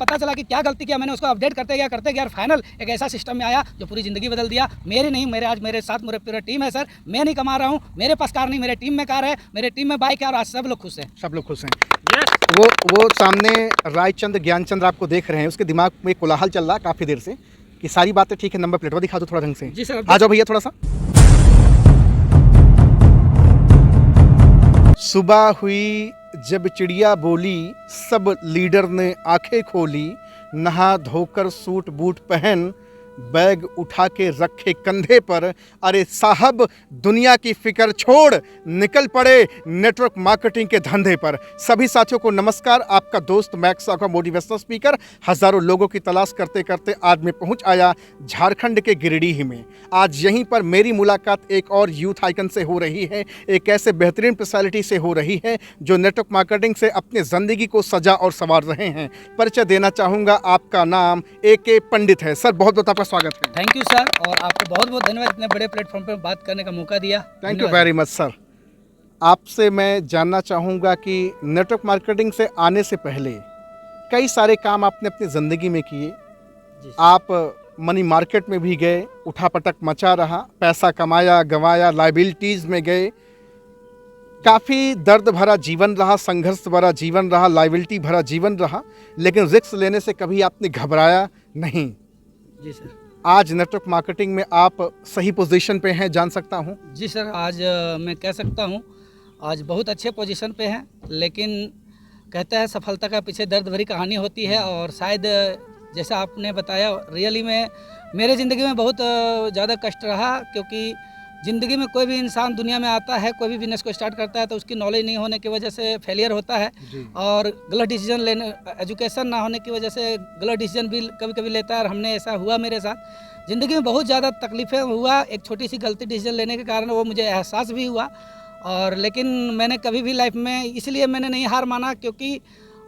पता चला कि क्या गलती किया, मैंने उसको अपडेट करते गया और फाइनल एक ऐसा सिस्टम में आया जो पूरी ज़िंदगी बदल दिया। मेरी नहीं, मेरे साथ मेरे पूरा टीम है सर। मैं नहीं कमा रहा हूँ, मेरे पास कार नहीं, मेरे टीम में कार है, मेरे टीम में बाइक है और आज सब लोग खुश हैं। सब लोग खुश हैं। वो सामने रायचंद ज्ञानचंद्र आपको देख रहे हैं, उसके दिमाग में कोलाहल चल रहा है काफ़ी देर से कि सारी बातें ठीक है, नंबर प्लेट दिखा दो थोड़ा ढंग से। जी सर। आ जाओ भैया थोड़ा सा। सुबह हुई जब चिड़िया बोली, सब लीडर ने आंखें खोली, नहा धोकर सूट बूट पहन बैग उठा के रखे कंधे पर, अरे साहब दुनिया की फिक्र छोड़ निकल पड़े नेटवर्क मार्केटिंग के धंधे पर। सभी साथियों को नमस्कार। आपका दोस्त मैक्स का मोटिवेशनल स्पीकर हज़ारों लोगों की तलाश करते करते आज मैं पहुंच आया झारखंड के गिरिडीह में। आज यहीं पर मेरी मुलाकात एक और यूथ आइकन से हो रही है, एक ऐसे बेहतरीन पर्सनैलिटी से हो रही है जो नेटवर्क मार्केटिंग से अपने ज़िंदगी को सजा और संवार रहे हैं। परिचय देना चाहूँगा, आपका नाम AK पंडित है। सर बहुत बहुत स्वागत है। थैंक यू सर, और आपको बहुत बहुत धन्यवाद इतने बड़े प्लेटफॉर्म पर बात करने का मौका दिया। Thank you very much sir. आपसे मैं जानना चाहूँगा कि नेटवर्क मार्केटिंग से आने से पहले कई सारे काम आपने अपनी ज़िंदगी में किए। आप मनी मार्केट में भी गए, उठापटक मचा रहा, पैसा कमाया गंवाया, लाइबिलिटीज़ में गए, काफ़ी दर्द भरा जीवन रहा, संघर्ष भरा जीवन रहा, लाइबिलिटी भरा जीवन रहा, लेकिन रिस्क लेने से कभी आपने घबराया नहीं। जी सर। आज नेटवर्क मार्केटिंग में आप सही पोजीशन पे हैं, जान सकता हूं? जी सर, आज मैं कह सकता हूं आज बहुत अच्छे पोजीशन पे हैं, लेकिन कहते हैं सफलता का पीछे दर्द भरी कहानी होती है। और शायद जैसा आपने बताया, रियली में मेरे ज़िंदगी में बहुत ज़्यादा कष्ट रहा, क्योंकि ज़िंदगी में कोई भी इंसान दुनिया में आता है, कोई भी बिजनेस को स्टार्ट करता है तो उसकी नॉलेज नहीं होने की वजह से फेलियर होता है, और गलत डिसीजन लेने, एजुकेशन ना होने की वजह से गलत डिसीजन भी कभी कभी लेता है। और हमने ऐसा हुआ मेरे साथ ज़िंदगी में, बहुत ज़्यादा तकलीफ़ें हुआ। एक छोटी सी गलती डिसीजन लेने के कारण वो मुझे एहसास भी हुआ, और लेकिन मैंने कभी भी लाइफ में इसलिए मैंने नहीं हार माना, क्योंकि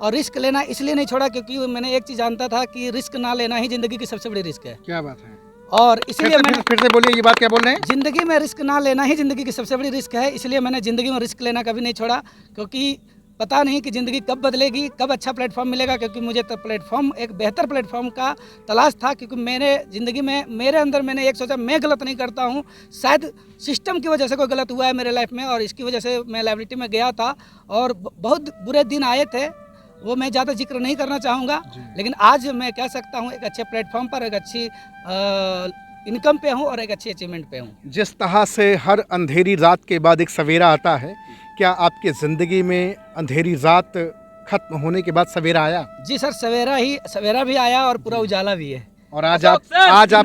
और रिस्क लेना इसलिए नहीं छोड़ा क्योंकि मैंने एक चीज़ जानता था कि रिस्क ना लेना ही ज़िंदगी की सबसे बड़ी रिस्क है। क्या बात है। और इसलिए मैंने फिर से बोलिए, ये बात क्या बोल रहे हैं? ज़िंदगी में रिस्क ना लेना ही ज़िंदगी की सबसे बड़ी रिस्क है, इसलिए मैंने ज़िंदगी में रिस्क लेना कभी नहीं छोड़ा, क्योंकि पता नहीं कि ज़िंदगी कब बदलेगी, कब अच्छा प्लेटफॉर्म मिलेगा। क्योंकि मुझे तो प्लेटफॉर्म, एक बेहतर प्लेटफॉर्म का तलाश था, क्योंकि मेरे ज़िंदगी में मेरे अंदर मैंने एक सोचा मैं गलत नहीं करता हूँ, शायद सिस्टम की वजह से कोई गलत हुआ है मेरे लाइफ में, और इसकी वजह से मैं लाइबिलिटी में गया था और बहुत बुरे दिन आए थे, वो मैं ज़्यादा जिक्र नहीं करना चाहूँगा। लेकिन आज मैं कह सकता हूँ एक अच्छे प्लेटफॉर्म पर, एक अच्छी इनकम पे हूँ और एक अच्छी अचीवमेंट पे हूँ। जिस तरह से हर अंधेरी रात के बाद एक सवेरा आता है, क्या आपके ज़िंदगी में अंधेरी रात खत्म होने के बाद सवेरा आया? जी सर, सवेरा भी आया और पूरा उजाला भी है। और आज आप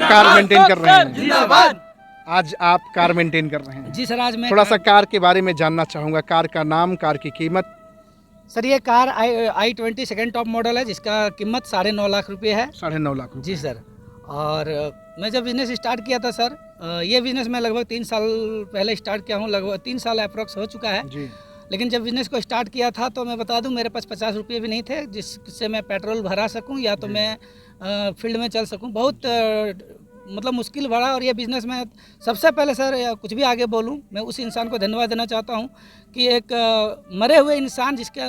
कार मेंटेन कर रहे हैं। आज आप कार मेंटेन कर रहे हैं। जी सर, आज मैं थोड़ा सा कार के बारे में जानना चाहूँगा। कार का नाम, कार की कीमत। सर ये car i20 second top model है, जिसका कीमत 9.5 लाख रुपये है। 9.5 लाख। जी सर। और मैं जब बिज़नेस स्टार्ट किया था सर, ये बिज़नेस मैं लगभग 3 साल पहले स्टार्ट किया हूँ, लगभग 3 साल अप्रॉक्स हो चुका है जी। लेकिन जब बिज़नेस को स्टार्ट किया था तो मैं बता दूं मेरे पास 50 रुपये भी नहीं थे जिससे मैं पेट्रोल भरा सकूं या तो मैं फील्ड में चल सकूं। बहुत मतलब मुश्किल भरा। और ये बिज़नेस में सबसे पहले सर कुछ भी आगे बोलूं, मैं उस इंसान को धन्यवाद देना चाहता हूं कि एक मरे हुए इंसान, जिसके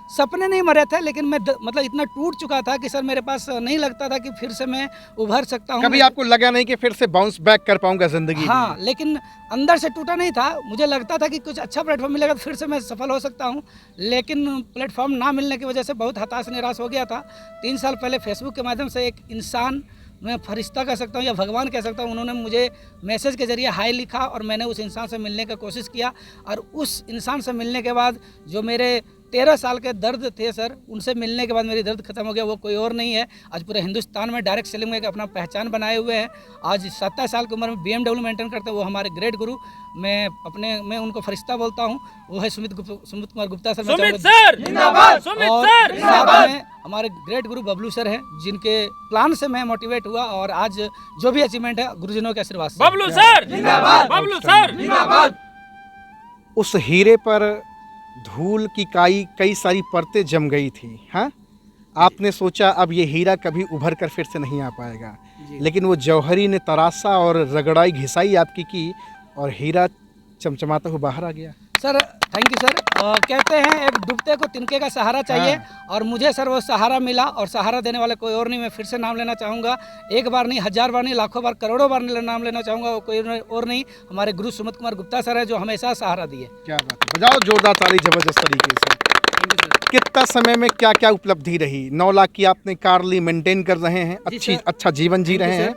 सपने नहीं मरे थे लेकिन मैं मतलब इतना टूट चुका था कि सर मेरे पास नहीं लगता था कि फिर से मैं उभर सकता हूं। कभी आपको लगा नहीं कि फिर से बाउंस बैक कर पाऊंगा ज़िंदगी में? हाँ, लेकिन अंदर से टूटा नहीं था। मुझे लगता था कि कुछ अच्छा प्लेटफॉर्म मिलेगा तो फिर से मैं सफल हो सकता हूँ, लेकिन प्लेटफॉर्म ना मिलने की वजह से बहुत हताश निराश हो गया था। 3 साल पहले फेसबुक के माध्यम से एक इंसान, मैं फरिश्ता कह सकता हूँ या भगवान कह सकता हूँ, उन्होंने मुझे मैसेज के ज़रिए हाय लिखा और मैंने उस इंसान से मिलने की कोशिश किया। और उस इंसान से मिलने के बाद जो मेरे 13 साल के दर्द थे सर, उनसे मिलने के बाद मेरी दर्द खत्म हो गया। वो कोई और नहीं है, आज पूरे हिंदुस्तान में डायरेक्ट सेलिंग में एक अपना पहचान बनाए हुए हैं। आज 27 साल की उम्र में BMW मेंटेन करते हैं, वो हमारे ग्रेट गुरु। मैं उनको फरिश्ता बोलता हूँ, वो है सुमित कुमार गुप्ता सर। सुमित सर जिंदाबाद, सुमित सर जिंदाबाद। हमारे ग्रेट गुरु बबलू सर हैं, जिनके प्लान से मैं मोटिवेट हुआ और आज जो भी अचीवमेंट है गुरुजनों के आशीर्वाद से। बबलू सर जिंदाबाद, बबलू सर जिंदाबाद। उस हीरे पर धूल की कई सारी परतें जम गई थी। हाँ, आपने सोचा अब ये हीरा कभी उभर कर फिर से नहीं आ पाएगा, लेकिन वो जौहरी ने तराशा और रगड़ाई घिसाई आपकी की और हीरा चमचमाता हुआ बाहर आ गया। Sir thank you sir. कहते हैं एक डूबते को तिनके का सहारा चाहिए, और मुझे सर वो सहारा मिला, और सहारा देने वाला कोई और नहीं। मैं फिर से नाम लेना चाहूँगा, एक बार नहीं, 1000 बार नहीं, लाखों बार, करोड़ों बार नाम लेना चाहूँगा। वो कोई और नहीं, हमारे गुरु सुमित कुमार गुप्ता सर है, जो हमेशा सहारा दिए। क्या बात है, बजाओ जोरदार ताली जबरदस्त तरीके से। कितना समय में क्या क्या उपलब्धि रही? 9 लाख की आपने कार ली, मेंटेन कर रहे हैं, अच्छा जीवन जी रहे हैं,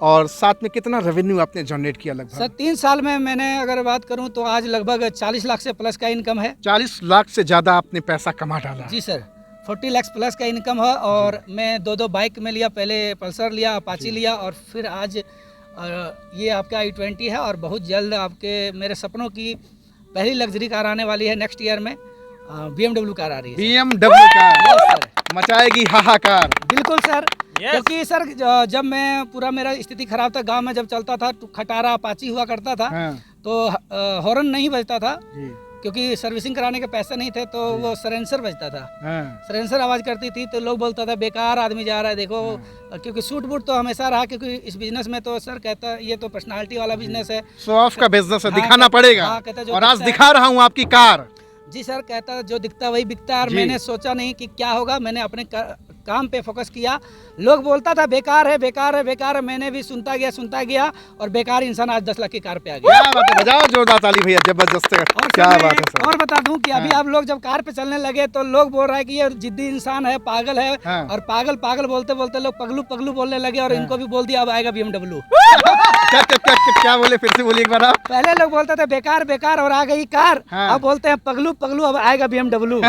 और साथ में कितना रेवेन्यू आपने जनरेट किया लगभग? सर 3 साल में मैंने अगर बात करूं तो आज लगभग 40 लाख से प्लस का इनकम है। 40 लाख से ज़्यादा आपने पैसा कमा डाला। जी सर, 40 लाख प्लस का इनकम है, और मैं 2 बाइक में लिया, पहले पल्सर लिया, अपाची लिया, और फिर आज ये आपका i20 है, और बहुत जल्द आपके मेरे सपनों की पहली लग्जरी कार आने वाली है नेक्स्ट ईयर में। BMW कार आ रही है। BMW कार मचाएगी हाहाकार। बिल्कुल सर, क्योंकि सर जब मैं पूरा मेरा स्थिति खराब था, गांव में जब चलता था तो खटारा अपाची हुआ करता था, तो हॉर्न नहीं बजता था, क्योंकि सर्विसिंग कराने के पैसे नहीं थे, तो वो सरेंसर बजता था। सरेंसर आवाज़ करती थी, तो लोग बोलता था बेकार आदमी जा रहा है देखो। क्योंकि सूट बूट तो हमेशा रहा, क्योंकि इस बिजनेस में तो सर कहता ये तो पर्सनालिटी वाला बिजनेस है, शो ऑफ का बिजनेस है, दिखाना पड़ेगा। और आज दिखा रहा हूँ आपकी कार। जी सर, कहता जो दिखता वही बिकता, और मैंने सोचा नहीं कि क्या होगा, मैंने अपने काम पे फोकस किया। लोग बोलता था बेकार है बेकार है बेकार है, मैंने भी सुनता गया, और बेकार इंसान आज 10 लाख की कार पे आ गया। क्या बात है, बजाओ जोरदार ताली भैया, जबरदस्त। क्या बात है सर। और बता दूं कि अभी आप लोग जब कार पे चलने लगे तो लोग बोल रहा है कि ये जिद्दी इंसान है, पागल है, और पागल बोलते बोलते लोग पगलू बोलने लगे, और इनको भी बोल दिया अब आएगा BMW। क्या बोले, फिर से बोलिए एक बार आप। पहले लोग बोलते थे बेकार और आ गई कार, अब बोलते हैं पगलू अब आएगा BMW।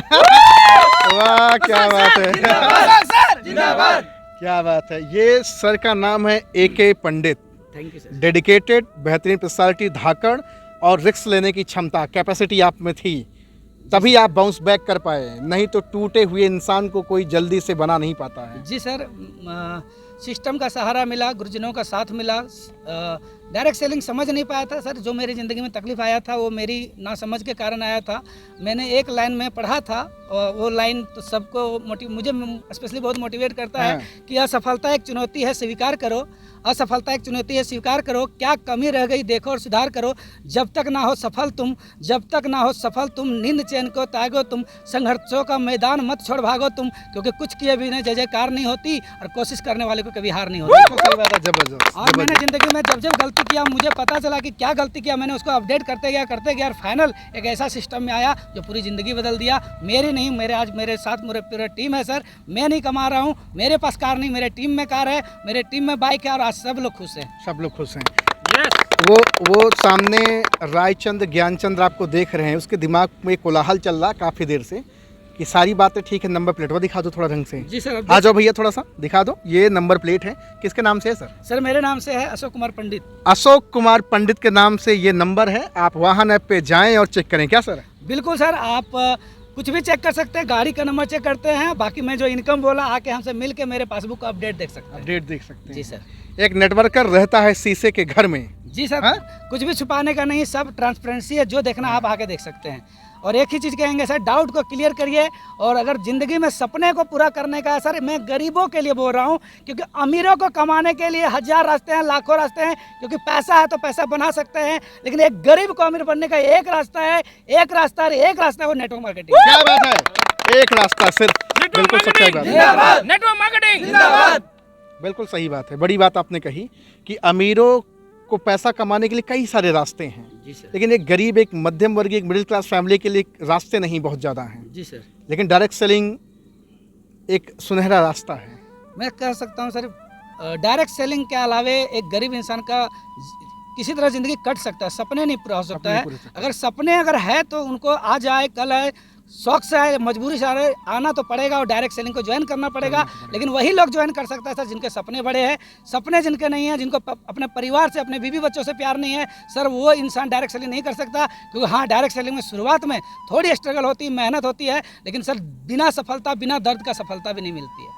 वाह क्या बात है, जिंदाबाद। क्या बात है। ये सर का नाम है AK Pandit. Thank you sir. Dedicated, बेहतरीन पर्सनालिटी, धाकड़ और रिस्क लेने की क्षमता, कैपेसिटी आप में थी, तभी आप बाउंस बैक कर पाए, नहीं तो टूटे हुए इंसान को कोई जल्दी से बना नहीं पाता है। जी सर, सिस्टम का सहारा मिला, गुरुजनों का साथ मिला। डायरेक्ट सेलिंग समझ नहीं पाया था सर, जो मेरी ज़िंदगी में तकलीफ आया था वो मेरी ना समझ के कारण आया था। मैंने एक लाइन में पढ़ा था, और वो लाइन तो सबको मुझे स्पेशली बहुत मोटिवेट करता है कि असफलता एक चुनौती है, स्वीकार करो। असफलता एक चुनौती है, स्वीकार करो। क्या कमी रह गई देखो और सुधार करो। जब तक ना हो सफल तुम, नींद चैन को त्यागो तुम, संघर्षों का मैदान मत छोड़ भागो तुम, क्योंकि कुछ किए बिना जय जयकार नहीं होती, और कोशिश करने वाले को कभी हार नहीं होती। सही बात है, जबरदस्त। और मैंने जिंदगी में जब गलती किया, मुझे पता चला कि क्या गलती किया, मैंने उसको अपडेट करते गया, और फाइनल एक ऐसा सिस्टम में आया जो पूरी ज़िंदगी बदल दिया। मेरी नहीं, आज मेरे साथ पूरा टीम है सर। मैं नहीं कमा रहा हूँ, मेरे पास कार नहीं, मेरे टीम में कार है, मेरे टीम में बाइक है, और आज सब लोग खुश हैं। सब लोग खुश हैं। वो सामने रायचंद ज्ञानचंद्र आपको देख रहे हैं, उसके दिमाग में कोलाहल चल रहा काफ़ी देर से कि सारी बातें ठीक है, नंबर प्लेट वो दिखा दो थोड़ा ढंग से। जी सर, आ जाओ भैया, थोड़ा सा दिखा दो। ये नंबर प्लेट है, किसके नाम से है सर? सर मेरे नाम से है अशोक कुमार पंडित। अशोक कुमार पंडित के नाम से ये नंबर है। आप वाहन ऐप पे जाएं और चेक करें। क्या सर? बिल्कुल सर, आप कुछ भी चेक कर सकते हैं, गाड़ी का नंबर चेक करते हैं, बाकी मैं जो इनकम बोला आके हमसे मिल के मेरे पासबुक का अपडेट देख सकते हैं। अपडेट देख सकते हैं। जी सर। एक नेटवर्कर रहता है शीशे के घर में। जी सर, कुछ भी छुपाने का नहीं, सब ट्रांसपेरेंसी है, जो देखना आप आके देख सकते हैं। और एक ही चीज़ कहेंगे सर, डाउट को क्लियर करिए। और अगर ज़िंदगी में सपने को पूरा करने का है सर, मैं गरीबों के लिए बोल रहा हूँ, क्योंकि अमीरों को कमाने के लिए 1000 रास्ते हैं, लाखों रास्ते हैं, क्योंकि पैसा है तो पैसा बना सकते हैं, लेकिन एक गरीब को अमीर बनने का एक रास्ता है, एक रास्ता है वो नेटवर्क मार्केटिंग। क्या बात है, एक रास्ता सिर्फ। बिल्कुल सच्चाई बात है, नेटवर्क मार्केटिंग जिंदाबाद। बिल्कुल सही बात है, बड़ी बात आपने कही कि अमीरों को पैसा कमाने के लिए कई सारे रास्ते हैं। जी सर। लेकिन एक गरीब, एक मध्यम वर्गीय, एक मिडिल क्लास फैमिली के लिए रास्ते नहीं बहुत ज़्यादा हैं। जी सर। लेकिन डायरेक्ट सेलिंग एक सुनहरा रास्ता है। मैं कह सकता हूँ सर, डायरेक्ट सेलिंग के अलावे एक गरीब इंसान का किसी तरह ज़िंदगी कट सकता है, सपने नहीं पूरा हो सकता है। अगर सपने है तो उनको आज आए कल आए, शौक से आए, मजबूरी से आए, आना तो पड़ेगा, और डायरेक्ट सेलिंग को ज्वाइन करना पड़ेगा। लेकिन वही लोग ज्वाइन कर सकता है सर जिनके सपने बड़े हैं। सपने जिनके नहीं हैं, जिनको अपने परिवार से, अपने बीवी बच्चों से प्यार नहीं है सर, वो इंसान डायरेक्ट सेलिंग नहीं कर सकता। क्योंकि हाँ, डायरेक्ट सेलिंग में शुरुआत में थोड़ी स्ट्रगल होती है, मेहनत होती है, लेकिन सर बिना सफलता, बिना दर्द का सफलता भी नहीं मिलती है।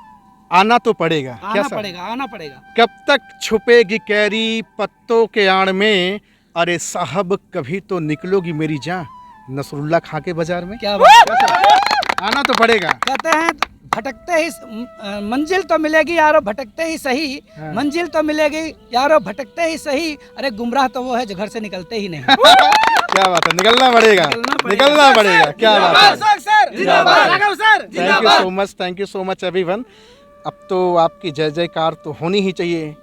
आना तो पड़ेगा। आना पड़ेगा, आना पड़ेगा। कब तक छुपेगी कैरी पत्तों के आड़ में, अरे साहब कभी तो निकलोगी मेरी जान, नसरुल्ला खां के बाजार में। क्या बात, आना तो पड़ेगा। कहते हैं भटकते ही मंजिल तो मिलेगी यारो, भटकते ही सही। मंजिल तो मिलेगी यारो, भटकते ही सही। अरे गुमराह तो वो है जो घर से निकलते ही नहीं। क्या बात है, निकलना पड़ेगा, निकलना पड़ेगा, क्या बात है। अशोक सर जिंदाबाद, राघव सर जिंदाबाद। Thank you so much everyone. अब तो आपकी जय जयकार तो होनी ही चाहिए।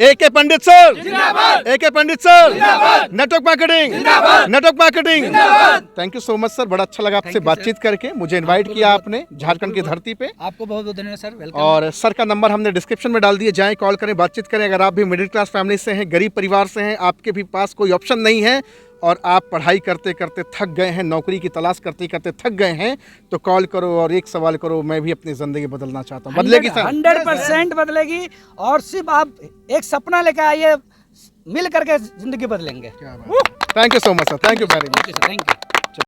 AK पंडित सर जिंदाबाद, AK पंडित सर जिंदाबाद, नेटवर्क मार्केटिंग, जिंदाबाद, नेटवर्क मार्केटिंग। जिंदाबाद। Thank you so much sir, बड़ा अच्छा लगा आपसे Thank you, बातचीत करके, मुझे इनवाइट किया आपने झारखंड की धरती पे। आपको बहुत बहुत धन्यवाद सर, वेलकम। और सर का नंबर हमने डिस्क्रिप्शन में डाल दिया, जाएं कॉल करें, बातचीत करें। अगर आप भी मिडिल क्लास फैमिली से हैं, गरीब परिवार से हैं, आपके भी पास कोई ऑप्शन नहीं है और आप पढ़ाई करते करते थक गए हैं, नौकरी की तलाश करते करते थक गए हैं, तो कॉल करो और एक सवाल करो, मैं भी अपनी ज़िंदगी बदलना चाहता हूँ। बदलेगी सर? 100% बदलेगी। और सिर्फ आप एक सपना लेकर आइए, मिल करके जिंदगी बदलेंगे। Thank you so much sir, thank you very much. Thank you.